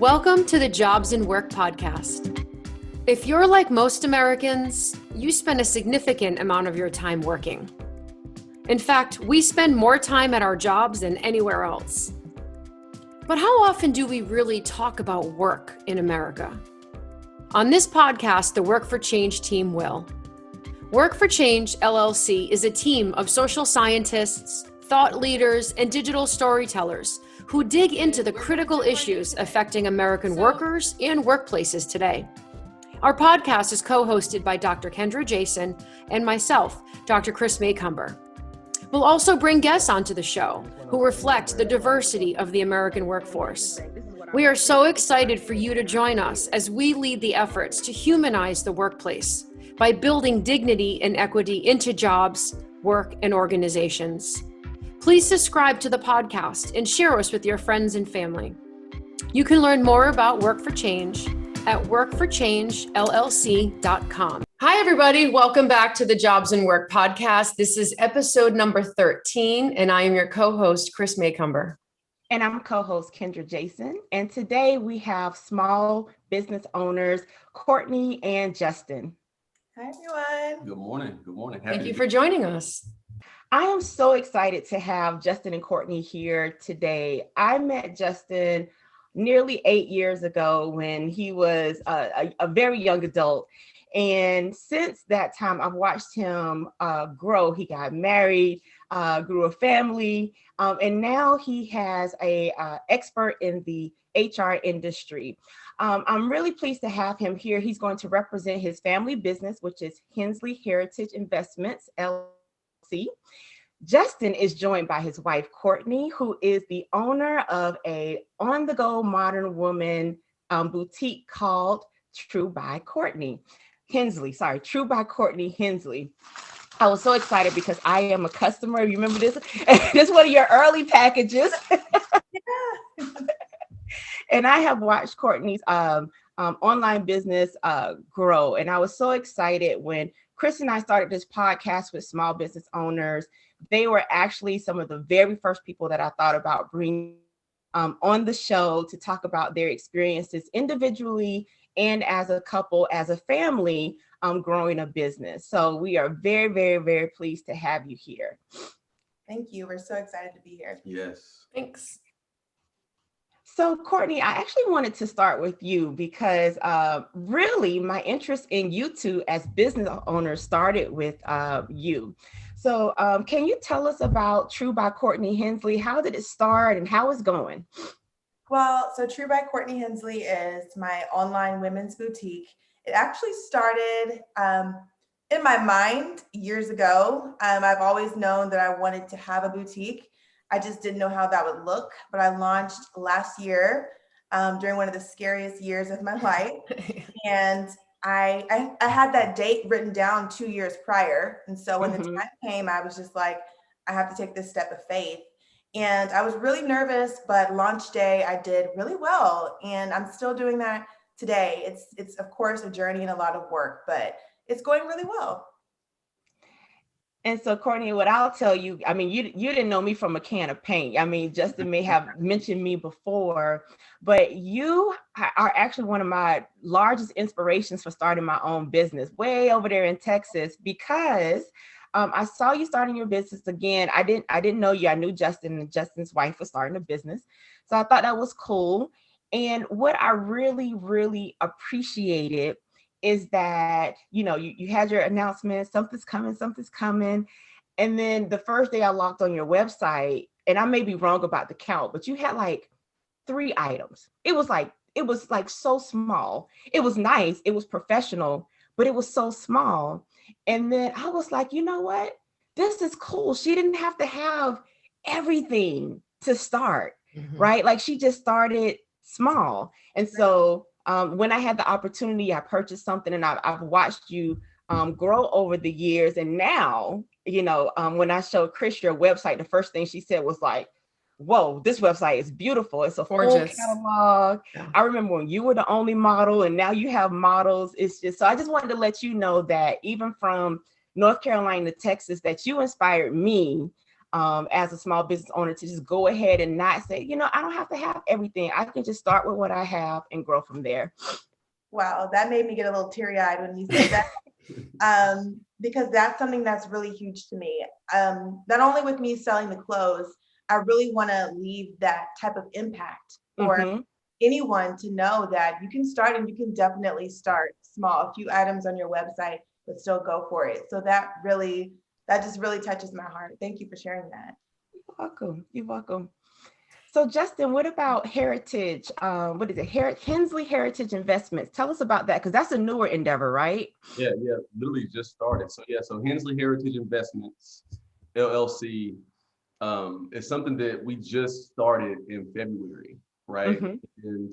Welcome to the Jobs and Work podcast. If you're like most Americans, you spend a significant amount of your time working. In fact, we spend more time at our jobs than anywhere else. But how often do we really talk about work in America? On this podcast, the Work for Change team will. Work for Change, LLC is a team of social scientists, thought leaders, and digital storytellers who dig into the critical issues affecting American workers and workplaces today. Our podcast is co-hosted by Dr. Kendra Jason and myself, Dr. Kris Maycumber. We'll also bring guests onto the show who reflect the diversity of the American workforce. We are so excited for you to join us as we lead the efforts to humanize the workplace by building dignity and equity into jobs, work, and organizations. Please subscribe to the podcast and share us with your friends and family. You can learn more about Work for Change at workforchangellc.com. Hi, everybody. Welcome back to the Jobs and Work podcast. This is episode number 13, and I am your co-host, Kris Maycumber. And I'm co-host Kendra Jason. And today we have small business owners, Courtney and Justin. Hi, everyone. Good morning. Good morning. Thank you for joining us. I am so excited to have Justin and Courtney here today. I met Justin nearly 8 years ago when he was a very young adult. And since that time, I've watched him grow. He got married, grew a family, and now he has a expert in the HR industry. I'm really pleased to have him here. He's going to represent his family business, which is Hensley Heritage Investments, LLC. Justin is joined by his wife, Courtney, who is the owner of a on-the-go modern woman boutique called True by Courtney Hensley. True by Courtney Hensley. I was so excited because I am a customer. You remember this? This is one of your early packages. And I have watched Courtney's online business grow. And I was so excited when Kris and I started this podcast with small business owners. They were actually some of the very first people that I thought about bringing on the show to talk about their experiences individually and as a couple, as a family, growing a business. So we are very, very, very pleased to have you here. Thank you. We're so excited to be here. Yes. Thanks. So Courtney, I actually wanted to start with you because really my interest in you two as business owners started with you. So can you tell us about True by Courtney Hensley? How did it start and how it's going? Well, so True by Courtney Hensley is my online women's boutique. It actually started in my mind years ago. I've always known that I wanted to have a boutique. I just didn't know how that would look, but I launched last year during one of the scariest years of my life. And I had that date written down 2 years prior. And so when the time came, I was just like, I have to take this step of faith. And I was really nervous, but launch day, I did really well. And I'm still doing that today. It's of course a journey and a lot of work, but it's going really well. And so, Courtney, what I'll tell you, I mean, you didn't know me from a can of paint. I mean, Justin may have mentioned me before, but you are actually one of my largest inspirations for starting my own business way over there in Texas, because I saw you starting your business again. I didn't know you. I knew Justin, and Justin's wife was starting a business. So I thought that was cool. And what I really, really appreciated is that, you know, you had your announcement, something's coming. And then the first day I logged on your website, and I may be wrong about the count, but you had like 3 items. It was like so small. It was nice. It was professional, but it was so small. And then I was like, you know what? This is cool. She didn't have to have everything to start, right? Like she just started small. And so when I had the opportunity, I purchased something, and I've watched you grow over the years. And now, you know, when I showed Kris your website, the first thing she said was like, whoa, this website is beautiful. It's a gorgeous full catalog. Yeah. I remember when you were the only model, and now you have models. It's just, so I just wanted to let you know that even from North Carolina to Texas, that you inspired me as a small business owner to just go ahead and not say, I don't have to have everything. I can just start with what I have and grow from there. Wow, that made me get a little teary-eyed when you said that. Because that's something that's really huge to me. Not only with me selling the clothes, I really want to leave that type of impact for anyone to know that you can start, and you can definitely start small, a few items on your website, but still go for it. So that just really touches my heart. Thank you for sharing that. You're welcome. You're welcome. So Justin, what about Heritage? What is it? Hensley Heritage Investments. Tell us about that, because that's a newer endeavor, right? Yeah, literally just started. So Hensley Heritage Investments, LLC, is something that we just started in February, right? And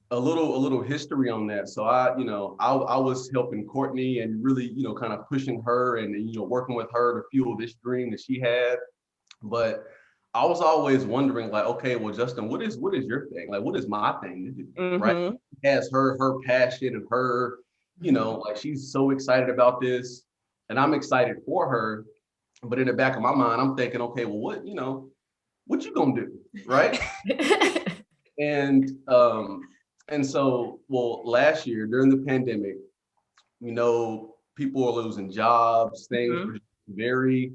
a little history on that. So I was helping Courtney and really, kind of pushing her and working with her to fuel this dream that she had. But I was always wondering, like, okay, well, Justin, what is your thing? Like, what is my thing to do? Right? She has her passion and her, like, she's so excited about this, and I'm excited for her. But in the back of my mind, I'm thinking, okay, well, what you gonna do, right? And so, last year during the pandemic, people are losing jobs, things were very,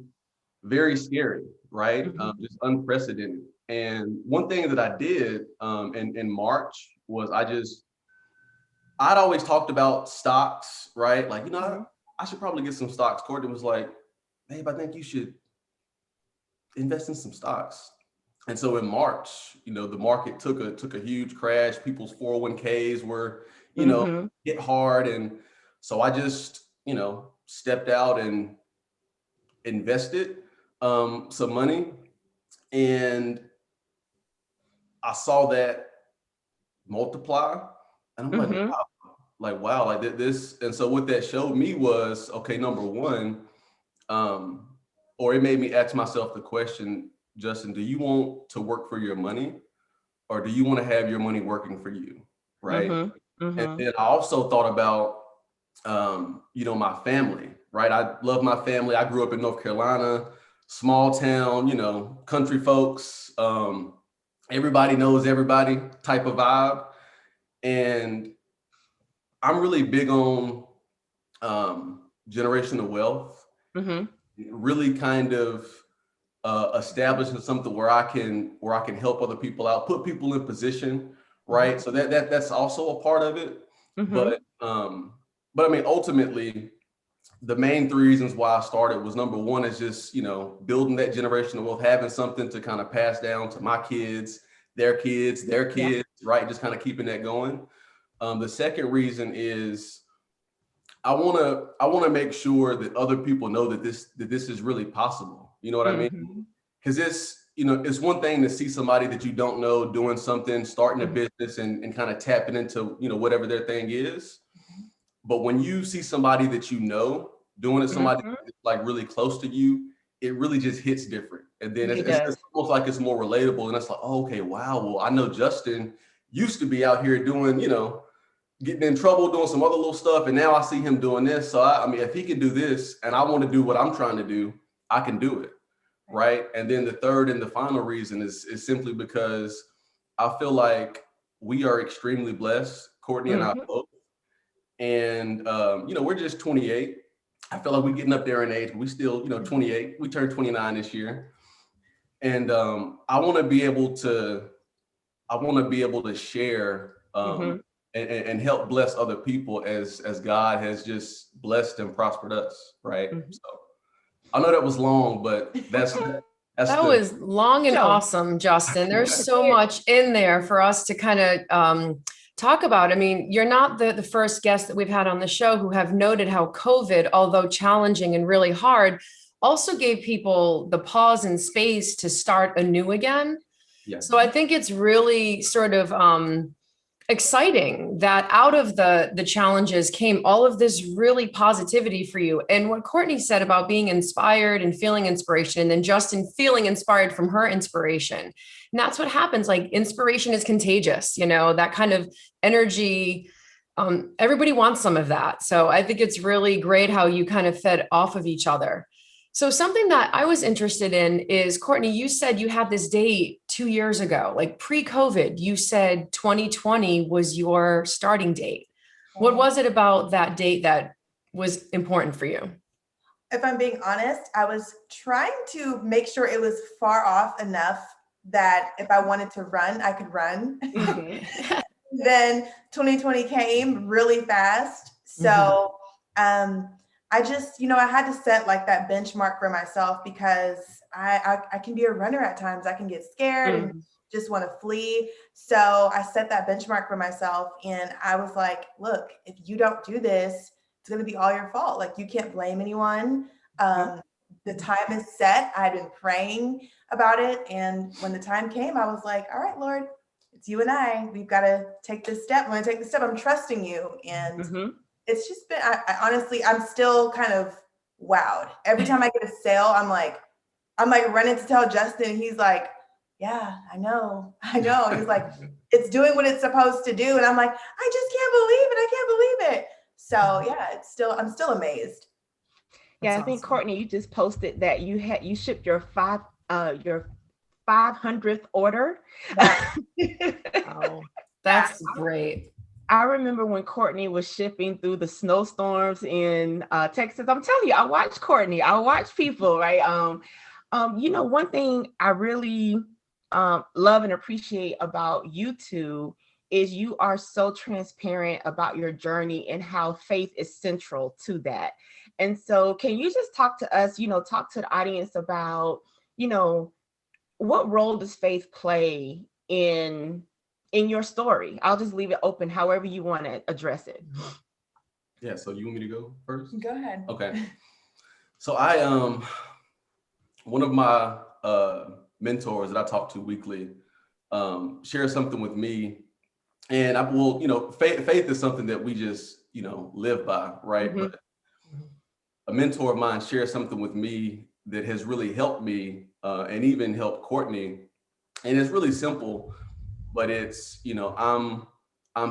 very scary, right? Just unprecedented. And one thing that I did in March was I'd always talked about stocks, right? Like, I should probably get some stocks. Courtney was like, babe, I think you should invest in some stocks. And so in March, the market took a huge crash. People's 401ks were, hit hard. And so I just, stepped out and invested some money. And I saw that multiply. And I'm wow, like this. And so what that showed me was, okay, number one, or it made me ask myself the question, Justin, do you want to work for your money, or do you want to have your money working for you? Right. And then I also thought about, my family, right? I love my family. I grew up in North Carolina, small town, country folks, everybody knows everybody type of vibe. And I'm really big on generational wealth, really kind of establishing something where I can help other people out, put people in position, right? So that's also a part of it. But I mean, ultimately, the main three reasons why I started was, number one is just, building that generational wealth, having something to kind of pass down to my kids, their kids, right? Just kind of keeping that going. The second reason is I want to make sure that other people know that this is really possible. You know what I mean? Because it's one thing to see somebody that you don't know doing something, starting a business and kind of tapping into, whatever their thing is. But when you see somebody that doing it, somebody that's like really close to you, it really just hits different. And then it's almost like it's more relatable. And it's like, oh, okay, wow. Well, I know Justin used to be out here doing, getting in trouble, doing some other little stuff. And now I see him doing this. So I mean, if he can do this and I want to do what I'm trying to do, I can do it. Right. And then the third and the final reason is simply because I feel like we are extremely blessed, Courtney and I both. And, we're just 28. I feel like we're getting up there in age, but we still, 28. We turned 29 this year. And I want to be able to share and help bless other people as God has just blessed and prospered us, right? So I know that was long, but that was long and awesome, Justin. There's so much in there for us to kind of talk about. I mean, you're not the first guest that we've had on the show who have noted how COVID, although challenging and really hard, also gave people the pause and space to start anew again. Yeah. So I think it's really sort of exciting that out of the challenges came all of this really positivity for you. And what Courtney said about being inspired and feeling inspiration, and then Justin feeling inspired from her inspiration. And that's what happens. Like, inspiration is contagious, that kind of energy. Everybody wants some of that. So I think it's really great how you kind of fed off of each other. So something that I was interested in is, Courtney, you said you had this date 2 years ago, like pre-COVID. You said 2020 was your starting date. What was it about that date that was important for you? If I'm being honest, I was trying to make sure it was far off enough that if I wanted to run, I could run. Mhm. Then 2020 came really fast. So I just, I had to set like that benchmark for myself because I can be a runner at times. I can get scared and just want to flee. So I set that benchmark for myself and I was like, look, if you don't do this, it's going to be all your fault. Like you can't blame anyone. The time is set. I'd been praying about it. And when the time came, I was like, all right, Lord, it's you and I. We've got to take this step. I'm going to take this step. I'm trusting you. And it's just been, I honestly, I'm still kind of wowed. Every time I get a sale, I'm like running to tell Justin. He's like, yeah, I know. He's like, it's doing what it's supposed to do. And I'm like, I just can't believe it. I can't believe it. So yeah, I'm still amazed. Yeah, I think Courtney, you just posted that you shipped your 500th order. Wow, that's great. I remember when Courtney was shipping through the snowstorms in Texas. I'm telling you, I watch Courtney. I watch people, right? One thing I really love and appreciate about you two is you are so transparent about your journey and how faith is central to that. And so can you just talk to us, talk to the audience about, what role does faith play in your story? I'll just leave it open, however you want to address it. Yeah. So you want me to go first? Go ahead. Okay. So one of my mentors that I talk to weekly shares something with me, and I will, faith is something that we just, live by, right? But a mentor of mine shared something with me that has really helped me and even helped Courtney. And it's really simple, but it's, I'm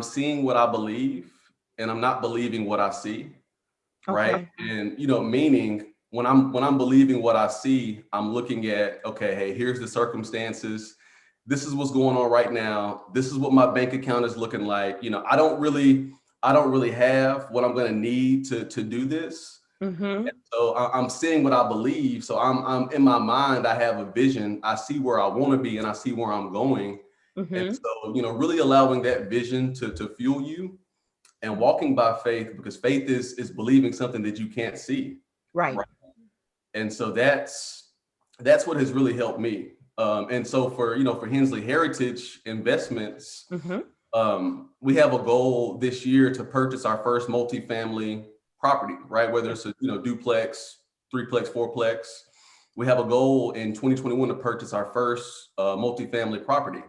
seeing what I believe and I'm not believing what I see. Right. And, meaning when I'm believing what I see, I'm looking at, okay, hey, here's the circumstances. This is what's going on right now. This is what my bank account is looking like. I don't really have what I'm going to need to do this. And so I'm seeing what I believe. So I'm in my mind, I have a vision. I see where I want to be and I see where I'm going. And so, really allowing that vision to fuel you and walking by faith, because faith is believing something that you can't see. Right. And so that's what has really helped me. And so for Hensley Heritage Investments, we have a goal this year to purchase our first multifamily property, right? Whether it's a duplex, threeplex, fourplex. We have a goal in 2021 to purchase our first multifamily property.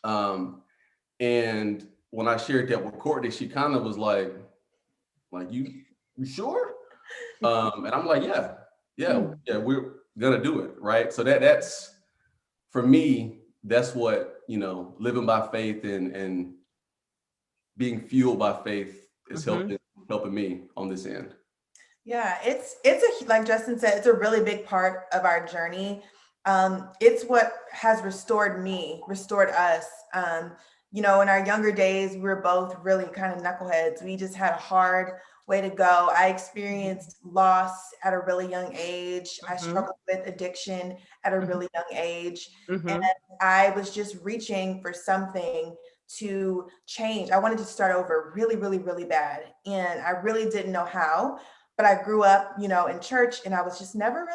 And when I shared that with Courtney, she kind of was like you sure? And I'm like, yeah, we're gonna do it, right? So that's for me. That's what living by faith and being fueled by faith is helping me on this end. Yeah, it's like Justin said, it's a really big part of our journey. It's what has restored us. In our younger days, we were both really kind of knuckleheads. We just had a hard way to go. I experienced loss at a really young age. I struggled with addiction at a really young age. And I was just reaching for something to change. I wanted to start over really, really, really bad. And I really didn't know how, but I grew up, in church and I just never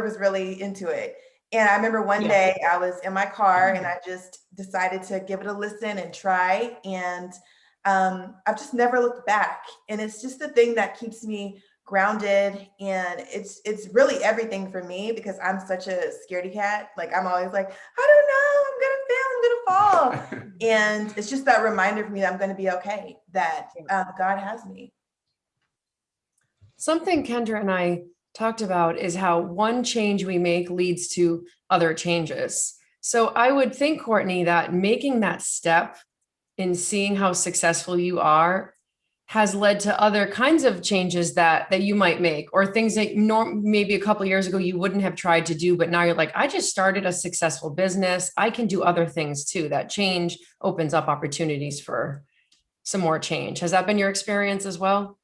was really into it. And I remember one day I was in my car and I just decided to give it a listen and try. And I've just never looked back. And it's just the thing that keeps me grounded. And it's really everything for me because I'm such a scaredy cat. Like I'm always like, I don't know, I'm gonna fail, I'm gonna fall. And it's just that reminder for me that I'm gonna be okay, that God has me. Something Kendra and I talked about is how one change we make leads to other changes. So I would think, Courtney, that making that step in seeing how successful you are has led to other kinds of changes that you might make, or things that maybe a couple of years ago you wouldn't have tried to do, but now you're like, I just started a successful business. I can do other things too. That change opens up opportunities for some more change. Has that been your experience as well?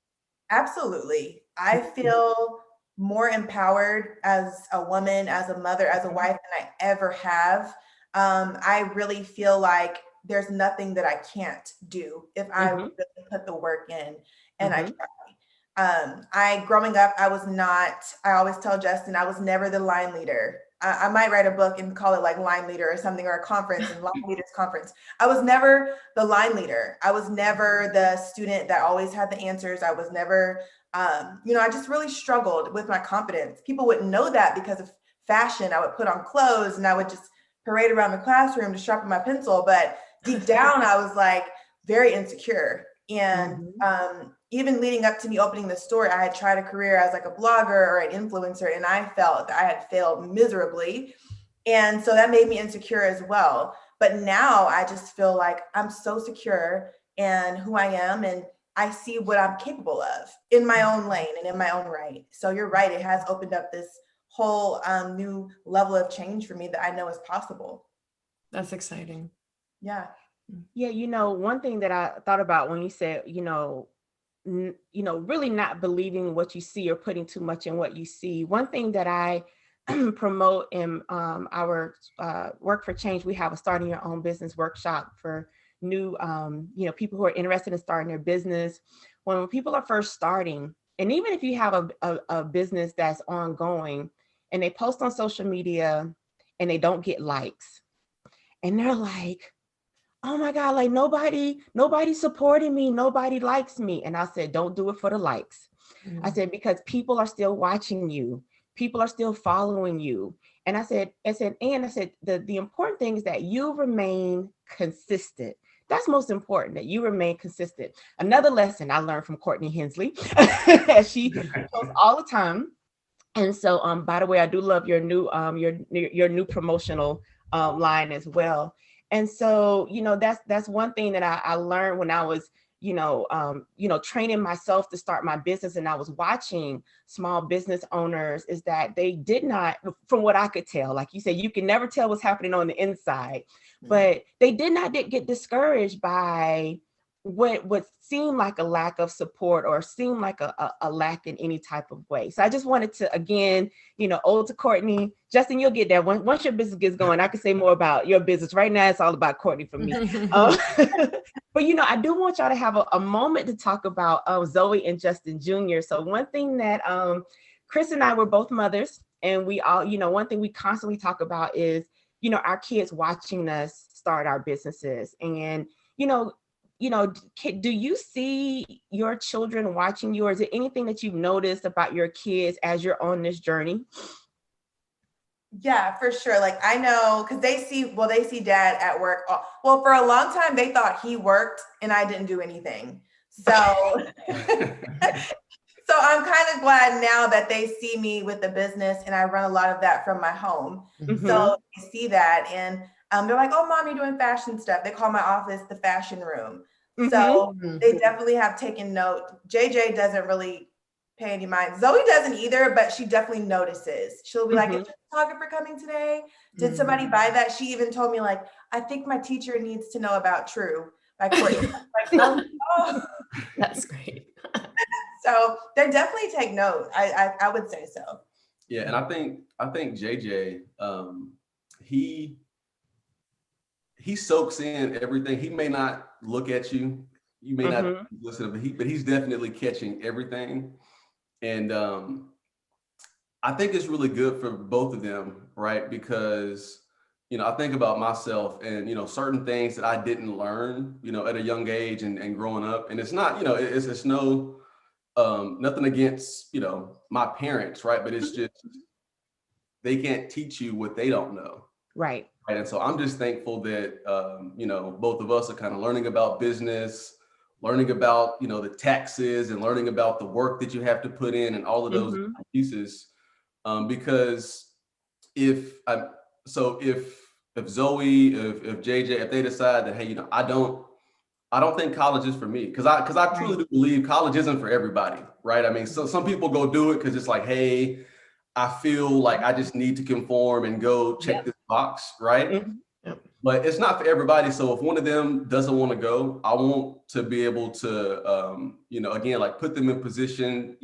Absolutely. I feel more empowered as a woman, as a mother, as a wife than I ever have. I really feel like there's nothing that I can't do if I really put the work in and I try. Growing up, I always tell Justin, I was never the line leader. I might write a book and call it like line leader or something, or a conference and line leaders conference. I was never the line leader. I was never the student that always had the answers. I was never, I just really struggled with my confidence. People wouldn't know that because of fashion. I would put on clothes and I would just parade around the classroom to sharpen my pencil. But deep down, I was like very insecure. And even leading up to me opening the store, I had tried a career as like a blogger or an influencer, and I felt that I had failed miserably. And so that made me insecure as well. But now I just feel like I'm so secure in who I am, and I see what I'm capable of in my own lane and in my own right. So you're right. It has opened up this whole new level of change for me that I know is possible. That's exciting. Yeah. Yeah, one thing that I thought about when you said, really not believing what you see or putting too much in what you see. One thing that I promote in our Work for Change, we have a starting your own business workshop for new, people who are interested in starting their business. When people are first starting, and even if you have a business that's ongoing and they post on social media and they don't get likes, and they're like, oh my God, like nobody's supporting me. Nobody likes me. And I said, don't do it for the likes. I said, because people are still watching you. People are still following you. And I said, the important thing is that you remain consistent. That's most important, that you remain consistent. Another lesson I learned from Courtney Hensley, she posts all the time. And so, by the way, I do love your new promotional line as well. And so, that's one thing that I learned when I was, training myself to start my business. And I was watching small business owners, is that they did not, from what I could tell, like you said, you can never tell what's happening on the inside, but they did not get discouraged by what seemed like a lack of support or seemed like a lack in any type of way. So I just wanted to, again, ode to Courtney. Justin, you'll get there. Once your business gets going, I can say more about your business. Right now, it's all about Courtney for me. But, I do want y'all to have a moment to talk about Zoe and Justin Jr. So one thing that Kris and I were both mothers, and we all, one thing we constantly talk about is, our kids watching us start our businesses. And, do you see your children watching you, or is there anything that you've noticed about your kids as you're on this journey? Yeah, for sure. Like I know, because they see dad at work. Well, for a long time, they thought he worked and I didn't do anything. So, so I'm kind of glad now that they see me with the business, and I run a lot of that from my home. So they see that, and they're like, oh, Mom, you're doing fashion stuff. They call my office the fashion room. So they definitely have taken note. JJ doesn't really pay any mind. Zoe doesn't either, but she definitely notices. She'll be like, is the photographer coming today? Did somebody buy that? She even told me, like, I think my teacher needs to know about True by Courtney. Like, oh. That's great. So they definitely take note. I would say so. Yeah, and I think JJ, he soaks in everything. He may not look at you, you may not listen, but he's definitely catching everything. And I think it's really good for both of them, right? Because I think about myself and certain things that I didn't learn, at a young age and growing up. And it's not, it's no nothing against my parents, right? But it's just they can't teach you what they don't know. Right. And so I'm just thankful that, both of us are kind of learning about business, learning about, the taxes, and learning about the work that you have to put in and all of those pieces. Because if Zoe, if JJ, if they decide that, hey, I don't I don't think college is for me, because I truly do believe college isn't for everybody, right? I mean, so some people go do it because it's like, hey, I feel like I just need to conform and go check this box, right? Mm-hmm. Yep. But it's not for everybody. So if one of them doesn't want to go, I want to be able to, again, like put them in position,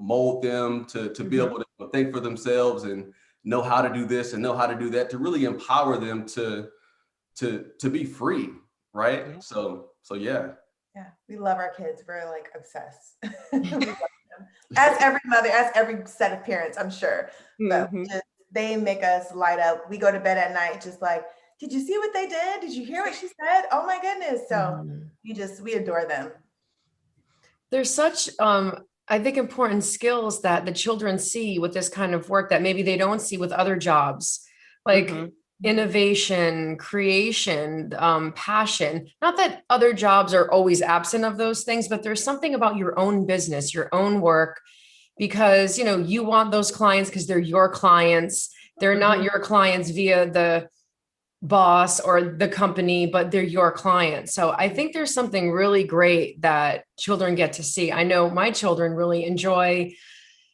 mold them to be able to think for themselves and know how to do this and know how to do that, to really empower them to be free, right? Yeah. So yeah. Yeah, we love our kids. We're like obsessed. We love them. As every mother, as every set of parents, I'm sure. But they make us light up. We go to bed at night just like, did you see what they did? Did you hear what she said? Oh my goodness. So we adore them. There's such, I think, important skills that the children see with this kind of work that maybe they don't see with other jobs, like innovation, creation, passion. Not that other jobs are always absent of those things, but there's something about your own business, your own work, because, you want those clients because they're your clients. They're not your clients via the boss or the company, but they're your clients. So I think there's something really great that children get to see. I know my children really enjoy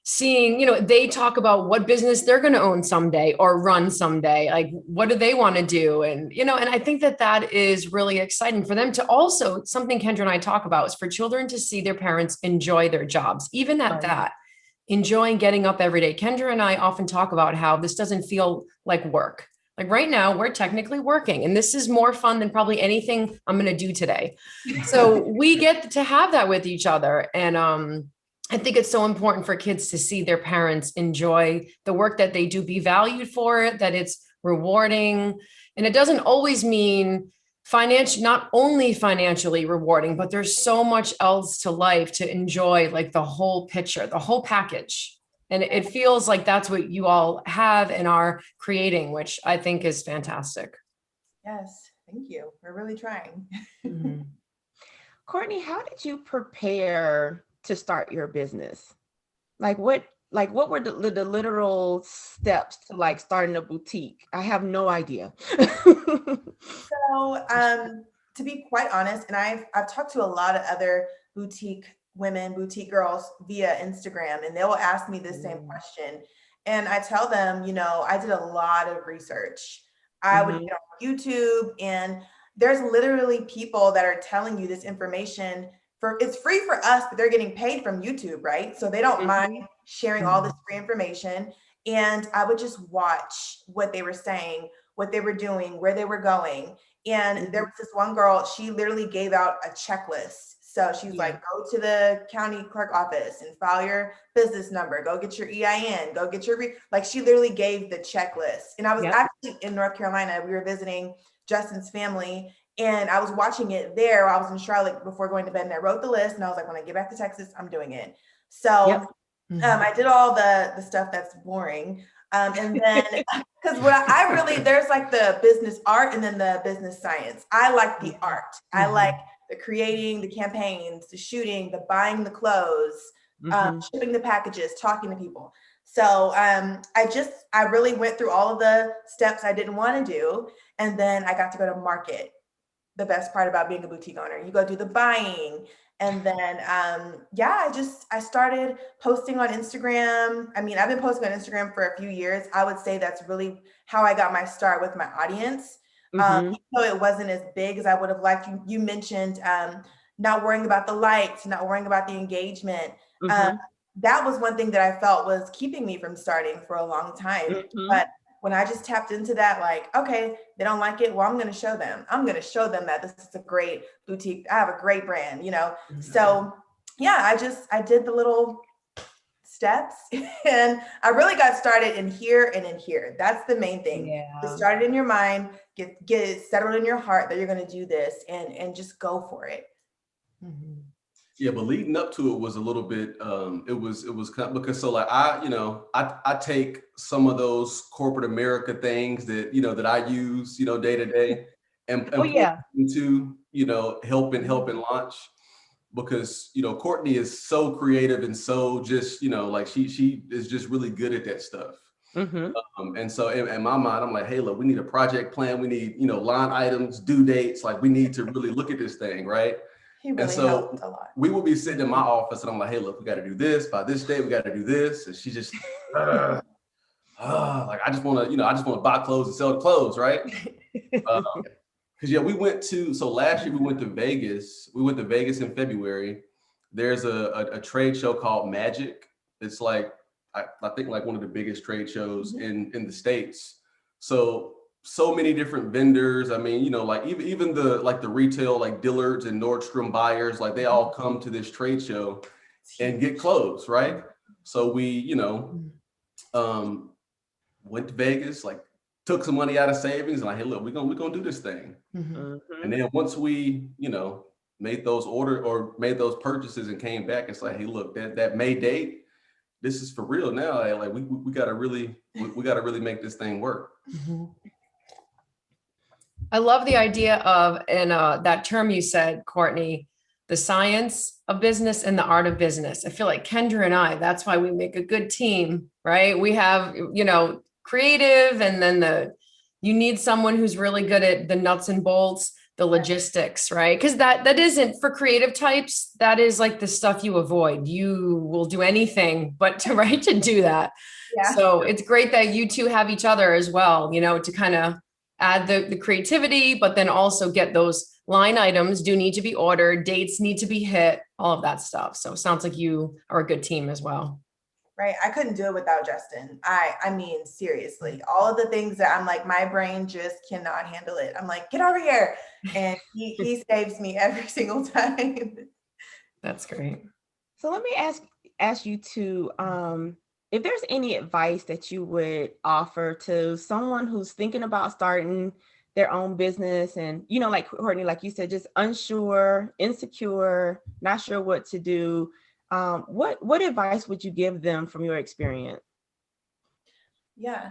seeing, they talk about what business they're going to own someday or run someday. Like, what do they want to do? And, and I think that is really exciting for them to also, something Kendra and I talk about is for children to see their parents enjoy their jobs, even at that, enjoying getting up every day. Kendra and I often talk about how this doesn't feel like work. Like right now, we're technically working, and this is more fun than probably anything I'm going to do today. So we get to have that with each other. And I think it's so important for kids to see their parents enjoy the work that they do, be valued for it, that it's rewarding. And it doesn't always mean not only financially rewarding, but there's so much else to life to enjoy, like the whole picture, the whole package. And it feels like that's what you all have and are creating, which I think is fantastic. Yes, thank you. We're really trying. Courtney, how did you prepare to start your business? Like what were the literal steps to like starting a boutique? I have no idea. So to be quite honest, and I've talked to a lot of other boutique girls via Instagram, and they will ask me this same question. And I tell them, I did a lot of research. I would get on YouTube, and there's literally people that are telling you this information it's free for us, but they're getting paid from YouTube, right? So they don't mind sharing all this free information. And I would just watch what they were saying, what they were doing, where they were going. And there was this one girl, she literally gave out a checklist. So she's like, go to the county clerk office and file your business number, go get your EIN, go get your, she literally gave the checklist. And I was actually in North Carolina, we were visiting Justin's family, and I was watching it there. I was in Charlotte before going to bed, and I wrote the list, and I was like, when I get back to Texas, I'm doing it. So I did all the stuff that's boring. And then, because there's like the business art and then the business science. I like the art. I like the creating, the campaigns, the shooting, the buying the clothes, shipping the packages, talking to people. So I really went through all of the steps I didn't want to do. And then I got to go to market. The best part about being a boutique owner, you go do the buying. And then, I started posting on Instagram. I mean, I've been posting on Instagram for a few years. I would say that's really how I got my start with my audience. Even though it wasn't as big as I would have liked. You mentioned not worrying about the likes, not worrying about the engagement. That was one thing that I felt was keeping me from starting for a long time. But when I just tapped into that, like, okay, they don't like it. Well, I'm going to show them. I'm going to show them that this is a great boutique. I have a great brand, So I did the little steps, and I really got started in here and in here. That's the main thing. Get started in your mind, get it settled in your heart that you're going to do this, and just go for it. Yeah, but leading up to it was a little bit, it was kind of, because so like I take some of those corporate America things that, that I use, day to day and into, helping launch, because, Courtney is so creative and so just, like she is just really good at that stuff. And so in my mind, I'm like, hey, look, we need a project plan. We need, line items, due dates. Like we need to really look at this thing, right? He really and so helped a lot. we would be sitting in my office and I'm like, hey, look, we got to do this by this day. We got to do this. And she just, like, I just want to buy clothes and sell the clothes, right? Because last year we went to Vegas. We went to Vegas in February. There's a trade show called Magic. It's like, I think like one of the biggest trade shows in the States. So many different vendors. I mean, like even the retail, like Dillard's and Nordstrom buyers, like they all come to this trade show and get clothes, right? So we, went to Vegas, like took some money out of savings and like, hey, look, we're gonna do this thing. And then once we, made those made those purchases and came back, it's like, hey, look, that May date, this is for real now. Like we gotta really make this thing work. I love the idea of, and that term you said, Courtney, the science of business and the art of business. I feel like Kendra and I, that's why we make a good team, right? We have, creative, and then you need someone who's really good at the nuts and bolts, the logistics, right? Because that isn't for creative types. That is like the stuff you avoid. You will do anything but to do that. Yeah. So it's great that you two have each other as well, to kind of add the creativity, but then also get those line items do need to be ordered, dates need to be hit, all of that stuff. So it sounds like you are a good team as well. Right. I couldn't do it without Justin. I mean, seriously, all of the things that I'm like, my brain just cannot handle it. I'm like, get over here. And he saves me every single time. That's great. So let me ask you to, if there's any advice that you would offer to someone who's thinking about starting their own business and, like Courtney, like you said, just unsure, insecure, not sure what to do. What advice would you give them from your experience? Yeah.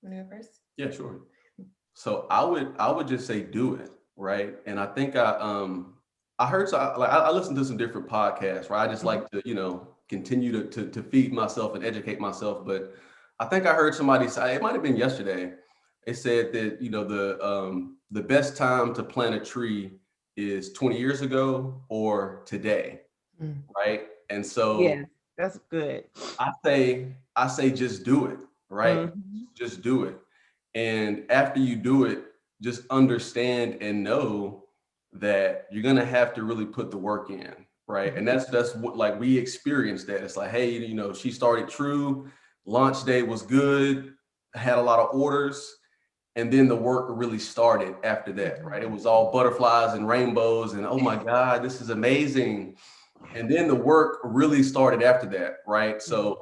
Want to go first? Yeah, sure. So I would just say do it, right? And I think I listened to some different podcasts, right? I just like to, continue to feed myself and educate myself. But I think I heard somebody say, it might have been yesterday, it said that, the best time to plant a tree is 20 years ago or today, right? And so yeah, that's good. I say just do it, right? Just do it. And after you do it, just understand and know that you're gonna have to really put the work in, right? And that's what, like, we experienced that. It's like, hey, she started True, launch day was good, had a lot of orders, and then the work really started after that, right? It was all butterflies and rainbows and, oh my God, this is amazing. And then the work really started after that, right? So,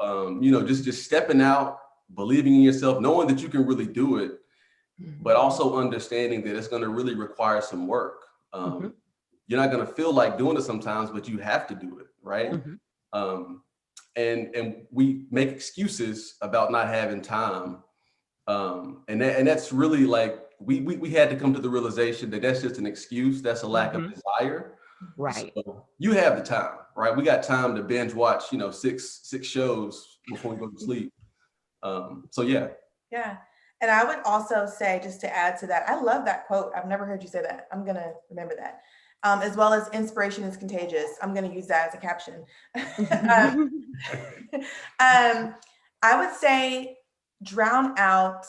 just stepping out, believing in yourself, knowing that you can really do it, but also understanding that it's going to really require some work. You're not going to feel like doing it sometimes, but you have to do it, right? And we make excuses about not having time. And that's really like, we had to come to the realization that that's just an excuse. That's a lack of desire. Right. So you have the time, right? We got time to binge watch, 6 shows before we go to sleep. So yeah. Yeah. And I would also say, just to add to that, I love that quote. I've never heard you say that. I'm going to remember that. As well as inspiration is contagious. I'm going to use that as a caption. I would say drown out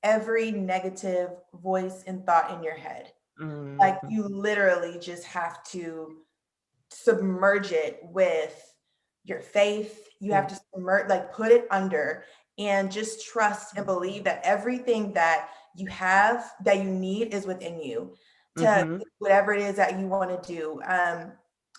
every negative voice and thought in your head. Like, you literally just have to submerge it with your faith. You have to put it under, and just trust and believe that everything that you have, that you need, is within you to whatever it is that you want to do. I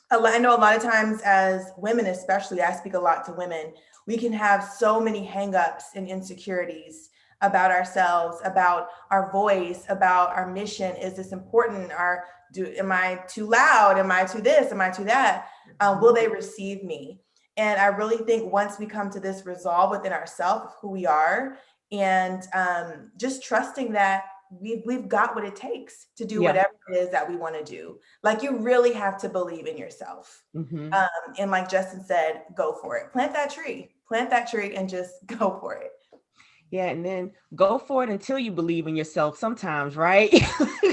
know a lot of times as women, especially, I speak a lot to women, we can have so many hangups and insecurities about ourselves, about our voice, about our mission. Is this important? Am I too loud? Am I too this? Am I too that? Will they receive me? And I really think once we come to this resolve within ourselves of who we are, and just trusting that we've got what it takes to do whatever it is that we want to do. Like, you really have to believe in yourself. And like Justin said, go for it. Plant that tree and just go for it. Yeah, and then go for it until you believe in yourself sometimes, right?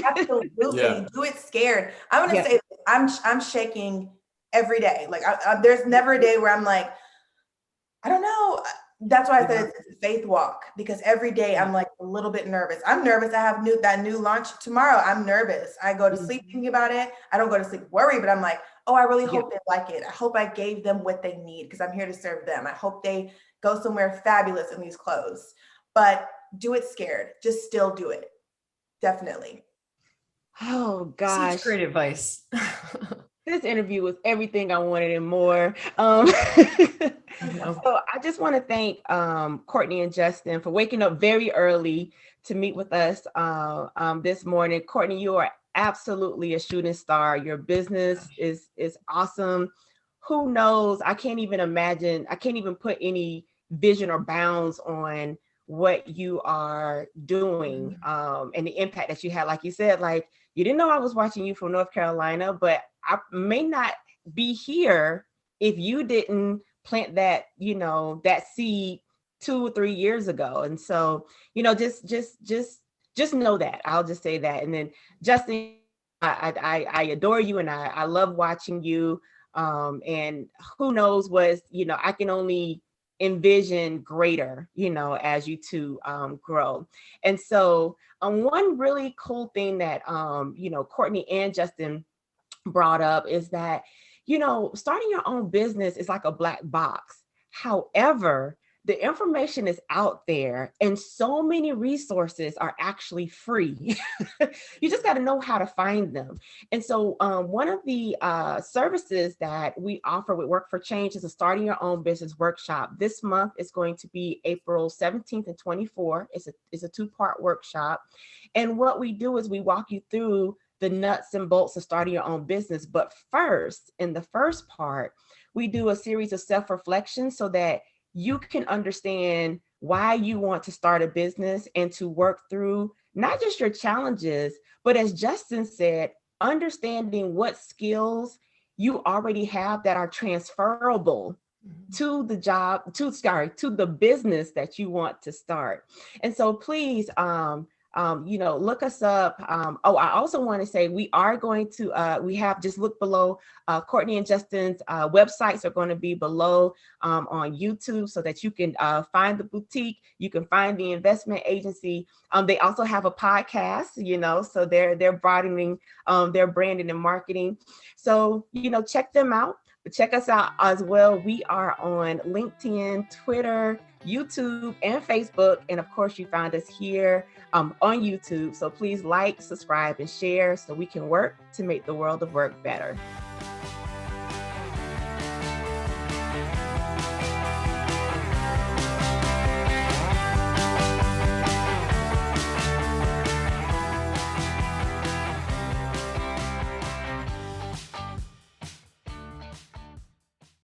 Absolutely. Yeah. Do it scared. I'm going Yeah. to say I'm shaking every day. Like there's never a day where I'm like, I don't know. That's why I said it's a faith walk, because every day I'm like a little bit nervous. I'm nervous. I have that new launch tomorrow. I'm nervous. I go to sleep thinking about it. I don't go to sleep worried, but I'm like, oh, I really hope they like it. I hope I gave them what they need because I'm here to serve them. I hope they go somewhere fabulous in these clothes. But do it scared. Just still do it. Definitely. Oh gosh. Such great advice. This interview was everything I wanted and more. So I just want to thank Courtney and Justin for waking up very early to meet with us this morning. Courtney, you are absolutely a shooting star. Your business is awesome. Who knows? I can't even imagine. I can't even put any vision or bounds on what you are doing and the impact that you had. Like you said, like you didn't know I was watching you from North Carolina, but I may not be here if you didn't plant that, that seed 2 or 3 years ago. And so, just know that. I'll just say that. And then Justin, I adore you and I love watching you. And who knows what, I can only envision greater, as you two grow. And so one really cool thing that, Courtney and Justin brought up is that, starting your own business is like a black box. However, the information is out there and so many resources are actually free. You just got to know how to find them. And so one of the services that we offer with Work for Change is a starting your own business workshop. This month is going to be April 17th and 24th. It's a 2-part workshop. And what we do is we walk you through the nuts and bolts of starting your own business. But first, in the first part, we do a series of self-reflections so that you can understand why you want to start a business and to work through not just your challenges, but as Justin said, understanding what skills you already have that are transferable to the job, to the business that you want to start. And so please, look us up. I also want to say we are going to, we have just looked below, Courtney and Justin's websites are going to be below on YouTube so that you can find the boutique, you can find the investment agency. They also have a podcast, so they're broadening their branding and marketing. So, check them out. But check us out as well. We are on LinkedIn, Twitter, YouTube, and Facebook. And of course, you find us here on YouTube. So please like, subscribe, and share so we can work to make the world of work better.